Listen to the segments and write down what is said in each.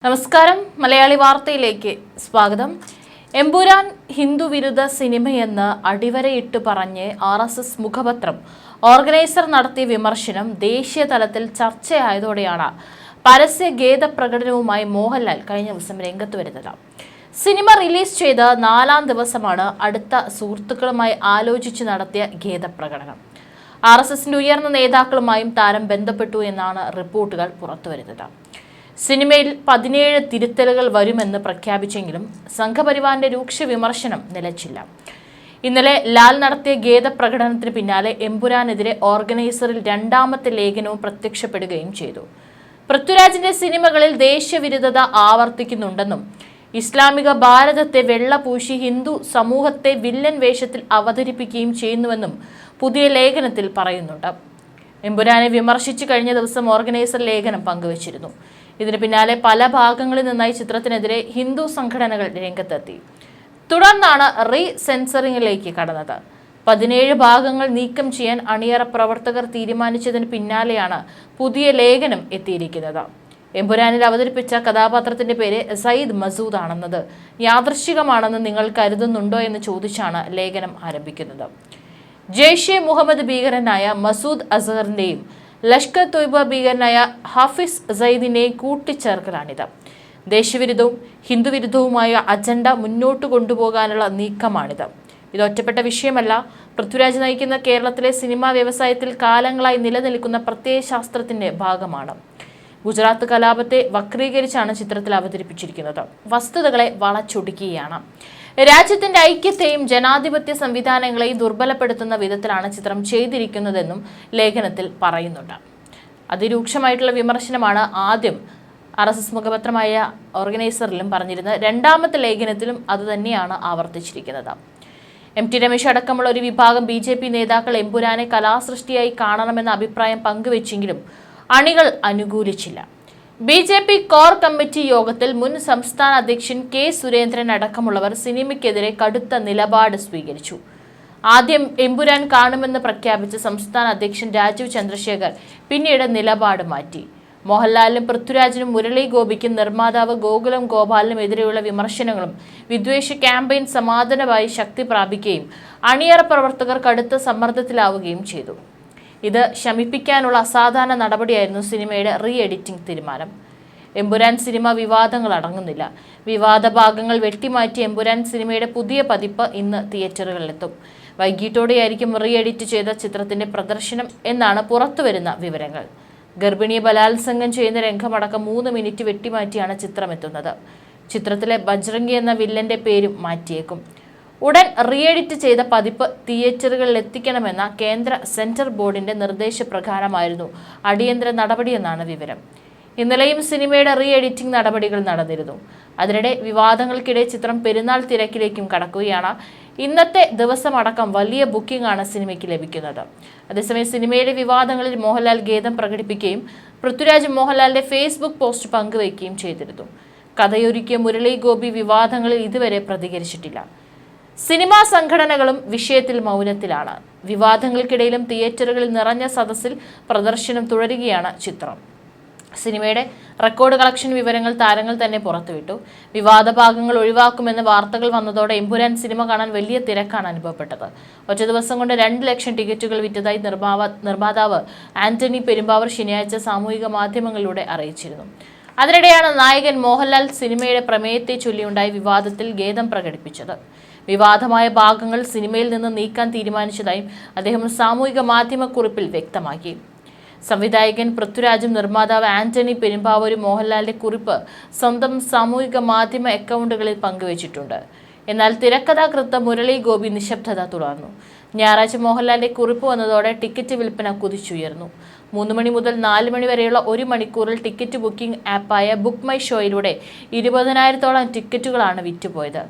നമസ്കാരം മലയാളി വാർത്തയിലേക്ക് സ്വാഗതം. എമ്പുരാൻ ഹിന്ദു വിരുദ്ധ സിനിമയെന്ന് അടിവരയിട്ട് പറഞ്ഞ് RSS മുഖപത്രം ഓർഗനൈസർ നടത്തിയ വിമർശനം ദേശീയ തലത്തിൽ ചർച്ചയായതോടെയാണ് പരസ്യ ഗേദ പ്രകടനവുമായി മോഹൻലാൽ കഴിഞ്ഞ ദിവസം രംഗത്ത് വരുന്നത്. സിനിമ റിലീസ് ചെയ്ത 4-ാം ദിവസമാണ് അടുത്ത സുഹൃത്തുക്കളുമായി ആലോചിച്ച് നടത്തിയ ഗേദ പ്രകടനം. RSSന്റെ ഉയർന്ന നേതാക്കളുമായും താരം ബന്ധപ്പെട്ടു എന്നാണ് റിപ്പോർട്ടുകൾ പുറത്തുവരുന്നത്. സിനിമയിൽ 17 തിരുത്തലുകൾ വരുമെന്ന് പ്രഖ്യാപിച്ചെങ്കിലും സംഘപരിവാറിന്റെ രൂക്ഷ വിമർശനം നിലച്ചില്ല. ഇന്നലെ ലാൽ നടത്തിയ ഗേദ പ്രകടനത്തിന് പിന്നാലെ എമ്പുരാനെതിരെ ഓർഗനൈസറിൽ 2ാമത്തെ ലേഖനവും പ്രത്യക്ഷപ്പെടുകയും ചെയ്തു. പൃഥ്വിരാജിന്റെ സിനിമകളിൽ ദേശീയവിരുദ്ധത ആവർത്തിക്കുന്നുണ്ടെന്നും ഇസ്ലാമിക ഭാരതത്തെ വെള്ളപൂശി ഹിന്ദു സമൂഹത്തെ വില്ലൻ വേഷത്തിൽ അവതരിപ്പിക്കുകയും ചെയ്യുന്നുവെന്നും പുതിയ ലേഖനത്തിൽ പറയുന്നുണ്ട്. എമ്പുരാനെ വിമർശിച്ച് കഴിഞ്ഞ ദിവസം ഓർഗനൈസർ ലേഖനം പങ്കുവച്ചിരുന്നു. ഇതിന് പിന്നാലെ പല ഭാഗങ്ങളിൽ നിന്നായി ചിത്രത്തിനെതിരെ ഹിന്ദു സംഘടനകൾ രംഗത്തെത്തി. തുടർന്നാണ് സെൻസറിംഗിലേക്ക് കടന്നത്. 17 ഭാഗങ്ങൾ നീക്കം ചെയ്യാൻ അണിയറ പ്രവർത്തകർ തീരുമാനിച്ചതിന് പിന്നാലെയാണ് പുതിയ ലേഖനം എത്തിയിരിക്കുന്നത്. എമ്പുരാനിൽ അവതരിപ്പിച്ച കഥാപാത്രത്തിന്റെ പേര് സയ്യിദ് മസൂദ് ആണെന്നത് യാദൃശ്ചികമാണെന്ന് നിങ്ങൾ കരുതുന്നുണ്ടോ എന്ന് ചോദിച്ചാണ് ലേഖനം ആരംഭിക്കുന്നത്. ജെയ്ഷെ മുഹമ്മദ് ഭീകരനായ മസൂദ് അസഹറിന്റെയും ലഷ്കർ തൊയ്ബ ഭീകരനായ ഹാഫിസ് സയ്യിദിനെയും കൂട്ടിച്ചേർക്കലാണിത്. ദേശവിരുദ്ധവും ഹിന്ദുവിരുദ്ധവുമായ അജണ്ട മുന്നോട്ട് കൊണ്ടുപോകാനുള്ള നീക്കമാണിത്. ഇത് ഒറ്റപ്പെട്ട വിഷയമല്ല. പൃഥ്വിരാജ് നയിക്കുന്ന കേരളത്തിലെ സിനിമാ വ്യവസായത്തിൽ കാലങ്ങളായി നിലനിൽക്കുന്ന പ്രത്യയശാസ്ത്രത്തിന്റെ ഭാഗമാണ്. ഗുജറാത്ത് കലാപത്തെ വക്രീകരിച്ചാണ് ചിത്രത്തിൽ അവതരിപ്പിച്ചിരിക്കുന്നത്. വസ്തുതകളെ വളച്ചൊടുക്കുകയാണ്. രാജ്യത്തിന്റെ ഐക്യത്തെയും ജനാധിപത്യ സംവിധാനങ്ങളെയും ദുർബലപ്പെടുത്തുന്ന വിധത്തിലാണ് ചിത്രം ചെയ്തിരിക്കുന്നതെന്നും ലേഖനത്തിൽ പറയുന്നുണ്ട്. അതിരൂക്ഷമായിട്ടുള്ള വിമർശനമാണ് ആദ്യം RSS മുഖപത്രമായ ഓർഗനൈസറിലും പറഞ്ഞിരുന്നത്. 2ാമത്തെ ലേഖനത്തിലും അതുതന്നെയാണ് ആവർത്തിച്ചിരിക്കുന്നത്. MT രമേശ് അടക്കമുള്ള ഒരു വിഭാഗം BJP നേതാക്കൾ എമ്പുരാനെ കലാസൃഷ്ടിയായി കാണണമെന്ന അഭിപ്രായം പങ്കുവെച്ചെങ്കിലും അണികൾ അനുകൂലിച്ചില്ല. BJP കോർ കമ്മിറ്റി യോഗത്തിൽ മുൻ സംസ്ഥാന അധ്യക്ഷൻ K സുരേന്ദ്രൻ അടക്കമുള്ളവർ സിനിമയ്ക്കെതിരെ കടുത്ത നിലപാട് സ്വീകരിച്ചു. ആദ്യം എമ്പുരാൻ കാണുമെന്ന് പ്രഖ്യാപിച്ച സംസ്ഥാന അധ്യക്ഷൻ രാജീവ് ചന്ദ്രശേഖർ പിന്നീട് നിലപാട് മാറ്റി. മോഹൻലാലിനും പൃഥ്വിരാജിനും മുരളി ഗോപിക്കും നിർമ്മാതാവ് ഗോകുലം ഗോപാലിനും എതിരെയുള്ള വിമർശനങ്ങളും വിദ്വേഷ ക്യാമ്പയിൻ സമാധാനമായി ശക്തി പ്രാപിക്കുകയും അണിയറ പ്രവർത്തകർ കടുത്ത സമ്മർദ്ദത്തിലാവുകയും ചെയ്തു. ഇത് ശമിപ്പിക്കാനുള്ള അസാധാരണ നടപടിയായിരുന്നു സിനിമയുടെ എഡിറ്റിംഗ് തീരുമാനം. എമ്പുരാൻ സിനിമ വിവാദങ്ങൾ അടങ്ങുന്നില്ല. വിവാദ ഭാഗങ്ങൾ വെട്ടിമാറ്റി എമ്പുരാൻ സിനിമയുടെ പുതിയ പതിപ്പ് ഇന്ന് തിയേറ്ററുകളിലെത്തും. വൈകിട്ടോടെയായിരിക്കും എഡിറ്റ് ചെയ്ത ചിത്രത്തിന്റെ പ്രദർശനം എന്നാണ് പുറത്തുവരുന്ന വിവരങ്ങൾ. ഗർഭിണിയെ ബലാത്സംഗം ചെയ്യുന്ന രംഗമടക്കം 3 മിനിറ്റ് വെട്ടിമാറ്റിയാണ് ചിത്രം എത്തുന്നത്. ചിത്രത്തിലെ ബജ്രംഗി എന്ന വില്ലന്റെ പേരും മാറ്റിയേക്കും. ഉടൻ എഡിറ്റ് ചെയ്ത പതിപ്പ് തിയേറ്ററുകളിൽ എത്തിക്കണമെന്ന കേന്ദ്ര സെൻസർ ബോർഡിന്റെ നിർദ്ദേശപ്രകാരമായിരുന്നു അടിയന്തര നടപടിയെന്നാണ് വിവരം. ഇന്നലെയും സിനിമയുടെ എഡിറ്റിംഗ് നടപടികൾ നടന്നിരുന്നു. അതിനിടെ വിവാദങ്ങൾക്കിടെ ചിത്രം പെരുന്നാൾ തിരക്കിലേക്കും കടക്കുകയാണ്. ഇന്നത്തെ ദിവസമടക്കം വലിയ ബുക്കിംഗ് ആണ് സിനിമയ്ക്ക് ലഭിക്കുന്നത്. അതേസമയം സിനിമയിലെ വിവാദങ്ങളിൽ മോഹൻലാൽ ഖേദം പ്രകടിപ്പിക്കുകയും പൃഥ്വിരാജ് മോഹൻലാലിന്റെ ഫേസ്ബുക്ക് പോസ്റ്റ് പങ്കുവയ്ക്കുകയും ചെയ്തിരുന്നു. കഥയൊരുക്കിയ മുരളി ഗോപി വിവാദങ്ങളിൽ ഇതുവരെ പ്രതികരിച്ചിട്ടില്ല. സിനിമാ സംഘടനകളും വിഷയത്തിൽ മൗനത്തിലാണ്. വിവാദങ്ങൾക്കിടയിലും തിയേറ്ററുകളിൽ നിറഞ്ഞ സദസ്സിൽ പ്രദർശനം തുടരുകയാണ് ചിത്രം. സിനിമയുടെ റെക്കോർഡ് കളക്ഷൻ വിവരങ്ങൾ താരങ്ങൾ തന്നെ പുറത്തുവിട്ടു. വിവാദ ഭാഗങ്ങൾ ഒഴിവാക്കുമെന്ന് വാർത്തകൾ വന്നതോടെ എമ്പുരാൻ സിനിമ കാണാൻ വലിയ തിരക്കാണ് അനുഭവപ്പെട്ടത്. ഒറ്റ ദിവസം കൊണ്ട് 2 ലക്ഷം ടിക്കറ്റുകൾ വിറ്റതായി നിർമ്മാതാവ് ആന്റണി പെരുമ്പാവൂർ ശനിയാഴ്ച സാമൂഹിക മാധ്യമങ്ങളിലൂടെ അറിയിച്ചിരുന്നു. അതിനിടെയാണ് നായകൻ മോഹൻലാൽ സിനിമയുടെ പ്രമേയത്തെ ചൊല്ലിയുണ്ടായ വിവാദത്തിൽ ഖേദം പ്രകടിപ്പിച്ചത്. വിവാദമായ ഭാഗങ്ങൾ സിനിമയിൽ നിന്ന് നീക്കാൻ തീരുമാനിച്ചതായും അദ്ദേഹം സാമൂഹിക മാധ്യമക്കുറിപ്പിൽ വ്യക്തമാക്കി. സംവിധായകൻ പൃഥ്വിരാജും നിർമ്മാതാവ് ആന്റണി പെരുമ്പാവൂരും മോഹൻലാലിന്റെ കുറിപ്പ് സ്വന്തം സാമൂഹിക മാധ്യമ അക്കൗണ്ടുകളിൽ പങ്കുവച്ചിട്ടുണ്ട്. എന്നാൽ തിരക്കഥാകൃത്ത് മുരളി ഗോപി നിശബ്ദത തുടർന്നു. ഞായറാഴ്ച മോഹൻലാലിന്റെ കുറിപ്പ് വന്നതോടെ ടിക്കറ്റ് വിൽപ്പന കുതിച്ചുയർന്നു. 3 മണി മുതൽ 4 മണി വരെയുള്ള 1 മണിക്കൂറിൽ ടിക്കറ്റ് ബുക്കിംഗ് ആപ്പായ ബുക്ക് മൈ ഷോയിലൂടെ 20,000-ഓളം ടിക്കറ്റുകളാണ് വിറ്റുപോയത്.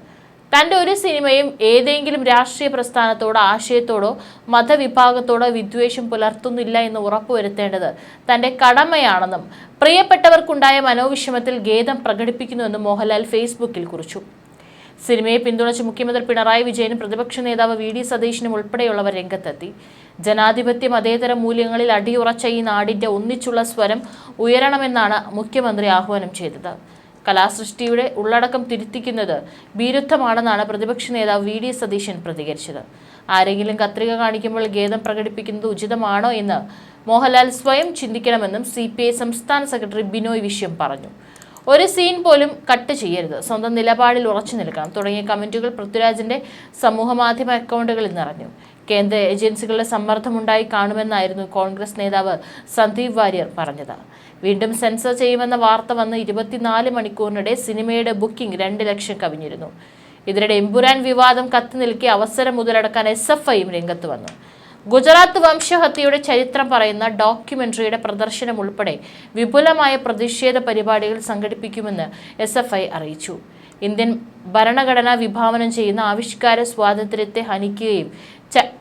തൻ്റെ ഒരു സിനിമയും ഏതെങ്കിലും രാഷ്ട്രീയ പ്രസ്ഥാനത്തോടോ ആശയത്തോടോ മതവിഭാഗത്തോടോ വിദ്വേഷം പുലർത്തുന്നില്ല എന്ന് ഉറപ്പുവരുത്തേണ്ടത് തൻ്റെ കടമയാണെന്നും പ്രിയപ്പെട്ടവർക്കുണ്ടായ മനോവിഷമത്തിൽ ഖേദം പ്രകടിപ്പിക്കുന്നുവെന്നും മോഹൻലാൽ ഫേസ്ബുക്കിൽ കുറിച്ചു. സിനിമയെ പിന്തുണച്ച് മുഖ്യമന്ത്രി പിണറായി വിജയനും പ്രതിപക്ഷ നേതാവ് VD സതീശനും ഉൾപ്പെടെയുള്ളവർ രംഗത്തെത്തി. ജനാധിപത്യ മതേതര മൂല്യങ്ങളിൽ അടിയുറച്ച ഈ നാടിന്റെ ഒന്നിച്ചുള്ള സ്വരം ഉയരണമെന്നാണ് മുഖ്യമന്ത്രി ആഹ്വാനം ചെയ്തത്. കലാസൃഷ്ടിയുടെ ഉള്ളടക്കം തിരുത്തിക്കുന്നത് ഭീരുത്വമാണെന്നാണ് പ്രതിപക്ഷ നേതാവ് വി.ഡി. സതീശൻ പ്രതികരിച്ചത്. ആരെങ്കിലും കത്രിക കാണിക്കുമ്പോൾ ഖേദം പ്രകടിപ്പിക്കുന്നത് ഉചിതമാണോ എന്ന് മോഹൻലാൽ സ്വയം ചിന്തിക്കണമെന്നും CPI സംസ്ഥാന സെക്രട്ടറി ബിനോയ് വിശ്വം പറഞ്ഞു. ഒരു സീൻ പോലും കട്ട് ചെയ്യരുത്, സ്വന്തം നിലപാടിൽ ഉറച്ചു നിൽക്കണം തുടങ്ങിയ കമന്റുകൾ പൃഥ്വിരാജിന്റെ സമൂഹമാധ്യമ അക്കൗണ്ടുകളിൽ നിറഞ്ഞു. കേന്ദ്ര ഏജൻസികളുടെ സമ്മർദ്ദമുണ്ടായി കാണുമെന്നായിരുന്നു കോൺഗ്രസ് നേതാവ് സന്ദീപ് വാര്യർ പറഞ്ഞത്. വീണ്ടും സെൻസർ ചെയ്യുമെന്ന വാർത്ത വന്ന് 24 മണിക്കൂറിനിടെ സിനിമയുടെ ബുക്കിംഗ് 2 ലക്ഷം കവിഞ്ഞിരുന്നു. ഇതിനിടെ എമ്പുരാൻ വിവാദം കത്തി നിൽക്കി അവസരം മുതലെടുക്കാൻ SFIയും രംഗത്ത് വന്നു. ഗുജറാത്ത് വംശഹത്യയുടെ ചരിത്രം പറയുന്ന ഡോക്യുമെന്ററിയുടെ പ്രദർശനം ഉൾപ്പെടെ വിപുലമായ പ്രതിഷേധ പരിപാടികൾ സംഘടിപ്പിക്കുമെന്ന് SFI അറിയിച്ചു. ഇന്ത്യൻ ഭരണഘടന വിഭാവനം ചെയ്യുന്ന ആവിഷ്കാര സ്വാതന്ത്ര്യത്തെ ഹനിക്കുകയും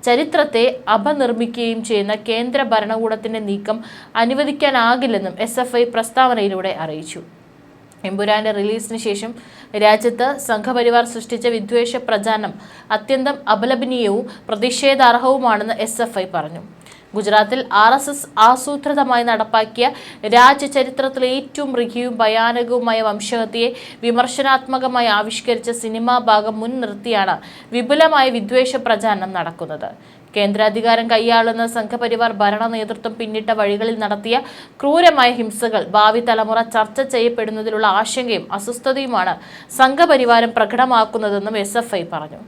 ചരിത്രത്തെ അപനിർമ്മിക്കുകയും ചെയ്യുന്ന കേന്ദ്ര ഭരണകൂടത്തിന്റെ നീക്കം അനുവദിക്കാനാകില്ലെന്നും SFI പ്രസ്താവനയിലൂടെ അറിയിച്ചു. എമ്പുരാന്റെ റിലീസിന് ശേഷം രാജ്യത്ത് സംഘപരിവാർ സൃഷ്ടിച്ച വിദ്വേഷ പ്രചാരണം അത്യന്തം അപലപനീയവും പ്രതിഷേധാർഹവുമാണെന്ന് SFI പറഞ്ഞു. ഗുജറാത്തിൽ RSS ആസൂത്രിതമായി നടപ്പാക്കിയ രാജ്യചരിത്രത്തിലെ ഏറ്റവും മൃഗീയവും ഭയാനകവുമായ വംശഹത്യയെ വിമർശനാത്മകമായി ആവിഷ്കരിച്ച സിനിമാ ഭാഗം മുൻനിർത്തിയാണ് വിപുലമായ വിദ്വേഷ പ്രചാരണം നടക്കുന്നത്. കേന്ദ്രാധികാരം കൈയാളുന്ന സംഘപരിവാർ ഭരണ നേതൃത്വം പിന്നിട്ട വഴികളിൽ നടത്തിയ ക്രൂരമായ ഹിംസകൾ ഭാവി തലമുറ ചർച്ച ചെയ്യപ്പെടുന്നതിലുള്ള ആശങ്കയും അസ്വസ്ഥതയുമാണ് സംഘപരിവാരം പ്രകടമാക്കുന്നതെന്നും SFI പറഞ്ഞു.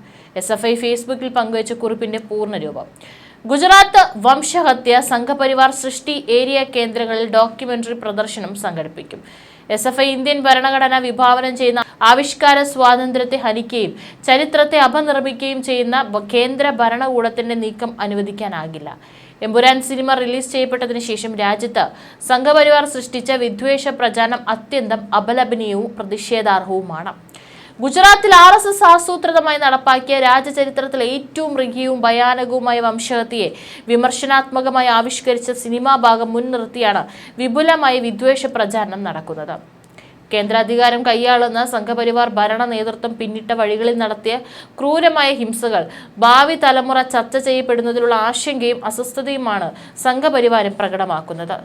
SFI ഫേസ്ബുക്കിൽ പങ്കുവച്ച കുറിപ്പിന്റെ പൂർണ്ണരൂപം. ഗുജറാത്ത് വംശഹത്യ സംഘപരിവാർ സൃഷ്ടി ഏരിയ കേന്ദ്രങ്ങളിൽ ഡോക്യുമെന്ററി പ്രദർശനം സംഘടിപ്പിക്കും. SFI ഇന്ത്യൻ ഭരണഘടന വിഭാവനം ചെയ്യുന്ന ആവിഷ്കാര സ്വാതന്ത്ര്യത്തെ ഹനിക്കുകയും ചരിത്രത്തെ അപനിർമ്മിക്കുകയും ചെയ്യുന്ന കേന്ദ്ര ഭരണകൂടത്തിന്റെ നീക്കം അനുവദിക്കാനാകില്ല. എമ്പുരാൻ സിനിമ റിലീസ് ചെയ്യപ്പെട്ടതിനു ശേഷം രാജ്യത്ത് സംഘപരിവാർ സൃഷ്ടിച്ച വിദ്വേഷ പ്രചാരണം അത്യന്തം അപലപനീയവും പ്രതിഷേധാർഹവുമാണ്. ഗുജറാത്തിൽ RSS ആസൂത്രിതമായി നടപ്പാക്കിയ രാജ്യചരിത്രത്തിലെ ഏറ്റവും മൃഗീയവും ഭയാനകവുമായ വംശഹത്യയെ വിമർശനാത്മകമായി ആവിഷ്കരിച്ച സിനിമാ ഭാഗം മുൻനിർത്തിയാണ് വിപുലമായ വിദ്വേഷ പ്രചാരണം നടക്കുന്നത്. കേന്ദ്രാധികാരം കൈയാളുന്ന സംഘപരിവാർ ഭരണ നേതൃത്വം പിന്നിട്ട വഴികളിൽ നടത്തിയ ക്രൂരമായ ഹിംസകൾ ഭാവി തലമുറ ചർച്ച ചെയ്യപ്പെടുന്നതിലുള്ള ആശങ്കയും അസ്വസ്ഥതയുമാണ് സംഘപരിവാരം പ്രകടമാക്കുന്നത്.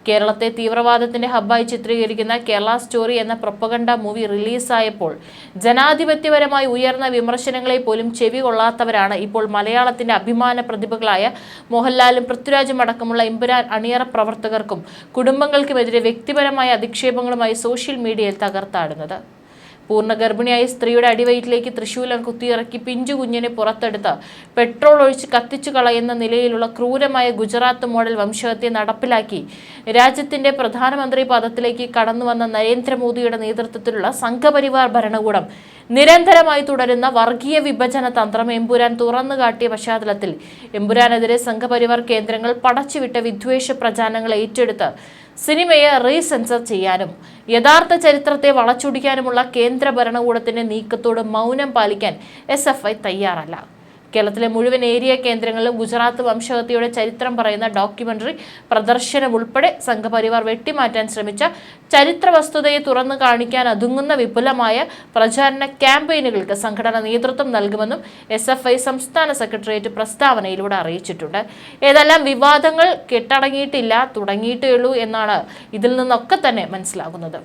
കേരളത്തെ തീവ്രവാദത്തിന്റെ ഹബ്ബായി ചിത്രീകരിക്കുന്ന കേരള സ്റ്റോറി എന്ന പ്രൊപ്പഗണ്ട മൂവി റിലീസായപ്പോൾ ജനാധിപത്യപരമായി ഉയർന്ന വിമർശനങ്ങളെ പോലും ചെവി കൊള്ളാത്തവരാണ് ഇപ്പോൾ മലയാളത്തിന്റെ അഭിമാന പ്രതിഭകളായ മോഹൻലാലും പൃഥ്വിരാജും അടക്കമുള്ള എമ്പുരാൻ അണിയറ പ്രവർത്തകർക്കും കുടുംബങ്ങൾക്കുമെതിരെ വ്യക്തിപരമായ അധിക്ഷേപങ്ങളുമായി സോഷ്യൽ മീഡിയയിൽ തകർത്താടുന്നത്. പൂർണ്ണ ഗർഭിണിയായ സ്ത്രീയുടെ അടിവയറ്റിലേക്ക് തൃശൂലം കുത്തിയിറക്കി പിഞ്ചു കുഞ്ഞിനെ പുറത്തെടുത്ത് പെട്രോൾ ഒഴിച്ച് കത്തിച്ചു കളയുന്ന നിലയിലുള്ള ക്രൂരമായ ഗുജറാത്ത് മോഡൽ വംശഹത്യ നടപ്പിലാക്കി രാജ്യത്തിന്റെ പ്രധാനമന്ത്രി പദത്തിലേക്ക് കടന്നുവന്ന നരേന്ദ്രമോദിയുടെ നേതൃത്വത്തിലുള്ള സംഘപരിവാർ ഭരണകൂടം നിരന്തരമായി തുടരുന്ന വർഗീയ വിഭജന തന്ത്രം എമ്പുരാൻ തുറന്നുകാട്ടിയ പശ്ചാത്തലത്തിൽ എമ്പുരാനെതിരെ സംഘപരിവാർ കേന്ദ്രങ്ങൾ പടച്ചുവിട്ട വിദ്വേഷ പ്രചാരണങ്ങൾ ഏറ്റെടുത്ത് സിനിമയെ റീസെൻസർ ചെയ്യാനും യഥാർത്ഥ ചരിത്രത്തെ വളച്ചൊടിക്കാനുമുള്ള കേന്ദ്ര ഭരണകൂടത്തിന്റെ നീക്കത്തോട് മൗനം പാലിക്കാൻ SFI തയ്യാറല്ല. കേരളത്തിലെ മുഴുവൻ ഏരിയ കേന്ദ്രങ്ങളിലും ഗുജറാത്ത് വംശഹത്യയുടെ ചരിത്രം പറയുന്ന ഡോക്യുമെന്ററി പ്രദർശനം ഉൾപ്പെടെ സംഘപരിവാർ വെട്ടിമാറ്റാൻ ശ്രമിച്ച ചരിത്ര വസ്തുതയെ തുറന്നു കാണിക്കാൻ ഒതുങ്ങുന്ന വിപുലമായ പ്രചാരണ ക്യാമ്പയിനുകൾക്ക് സംഘടന നേതൃത്വം നൽകുമെന്നും SFI സംസ്ഥാന സെക്രട്ടേറിയറ്റ് പ്രസ്താവനയിലൂടെ അറിയിച്ചിട്ടുണ്ട്. ഏതെല്ലാം വിവാദങ്ങൾ കെട്ടടങ്ങിയിട്ടില്ല, തുടങ്ങിയിട്ടേ ഉള്ളൂ എന്നാണ് ഇതിൽ നിന്നൊക്കെ തന്നെ മനസ്സിലാകുന്നത്.